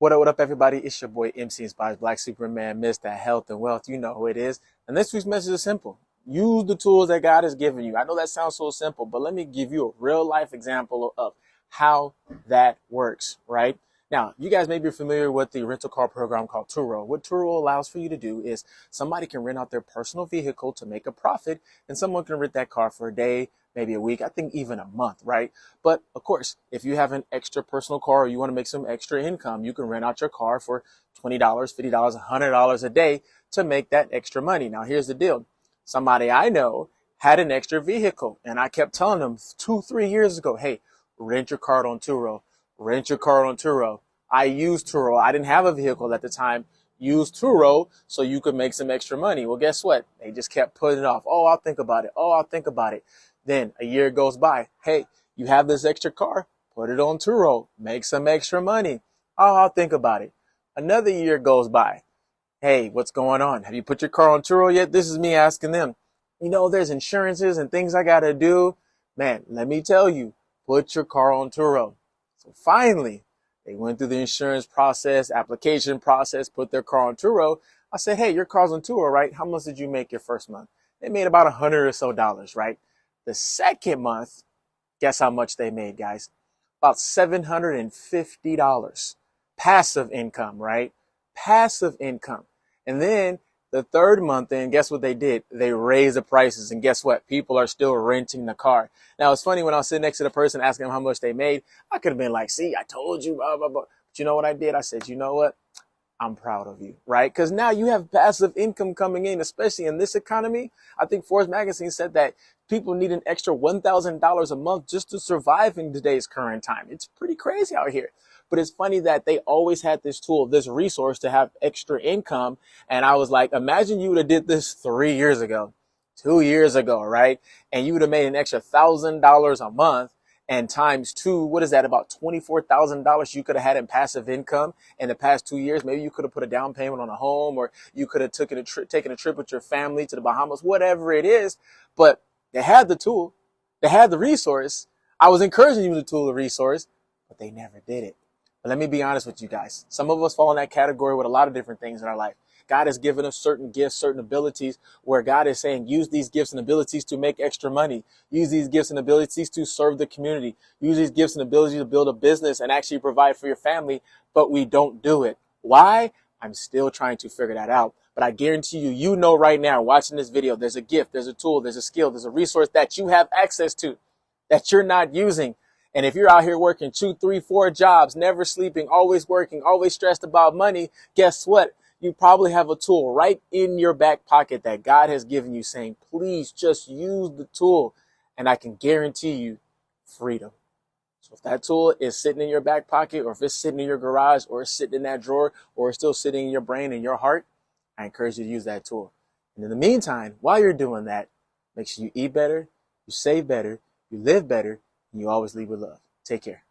What up, everybody? It's your boy MC Inspires Black Superman, Mr. Health and Wealth. You know who it is. And this week's message is simple. Use the tools that God has given you. I know that sounds so simple, but let me give you a real life example of how that works, right? Now, you guys may be familiar with the rental car program called Turo. What Turo allows for you to do is somebody can rent out their personal vehicle to make a profit, and someone can rent that car for a day, maybe a week, I think even a month, right? But of course, if you have an extra personal car or you want to make some extra income, you can rent out your car for $20, $50, $100 a day to make that extra money. Now, here's the deal. Somebody I know had an extra vehicle, and I kept telling them 2-3 years ago, hey, rent your car on Turo. Rent your car on Turo. I used Turo. I didn't have a vehicle at the time. Use Turo so you could make some extra money. Well, guess what? They just kept putting it off. Oh, I'll think about it. Oh, I'll think about it. Then a year goes by. Hey, you have this extra car. Put it on Turo. Make some extra money. Oh, I'll think about it. Another year goes by. Hey, what's going on? Have you put your car on Turo yet? This is me asking them. There's insurances and things I got to do. Man, let me tell you, put your car on Turo. So finally, they went through the insurance process, application process, put their car on Turo. I said, hey, your car's on Turo, right? How much did you make your first month? They made about $100 or so, right? The second month, guess how much they made, guys? About $750. Passive income, right? Passive income. And then the third month in, guess what they did? They raised the prices. And guess what? People are still renting the car. Now, it's funny when I was sitting next to the person asking them how much they made, I could have been like, see, I told you, blah, blah, blah. But you know what I did? I said, you know what? I'm proud of you, right? Because now you have passive income coming in, especially in this economy. I think Forbes magazine said that people need an extra $1,000 a month just to survive in today's current time. It's pretty crazy out here. But it's funny that they always had this tool, this resource to have extra income. And I was like, imagine you would have did this 3 years ago, 2 years ago, right? And you would have made an extra $1,000 a month. And times two, what is that? About $24,000 you could have had in passive income in the past 2 years. Maybe you could have put a down payment on a home, or you could have taken a trip with your family to the Bahamas, whatever it is. But they had the tool. They had the resource. I was encouraging you to tool the resource, but they never did it. But let me be honest with you guys. Some of us fall in that category with a lot of different things in our life. God has given us certain gifts, certain abilities where God is saying, use these gifts and abilities to make extra money. Use these gifts and abilities to serve the community. Use these gifts and abilities to build a business and actually provide for your family, but we don't do it. Why? I'm still trying to figure that out. But I guarantee you, you know right now, watching this video, there's a gift, there's a tool, there's a skill, there's a resource that you have access to that you're not using. And if you're out here working 2, 3, 4 jobs, never sleeping, always working, always stressed about money, guess what? You probably have a tool right in your back pocket that God has given you saying, please just use the tool. And I can guarantee you freedom. So if that tool is sitting in your back pocket, or if it's sitting in your garage, or it's sitting in that drawer, or it's still sitting in your brain and your heart, I encourage you to use that tool. And in the meantime, while you're doing that, make sure you eat better, you save better, you live better, and you always lead with love. Take care.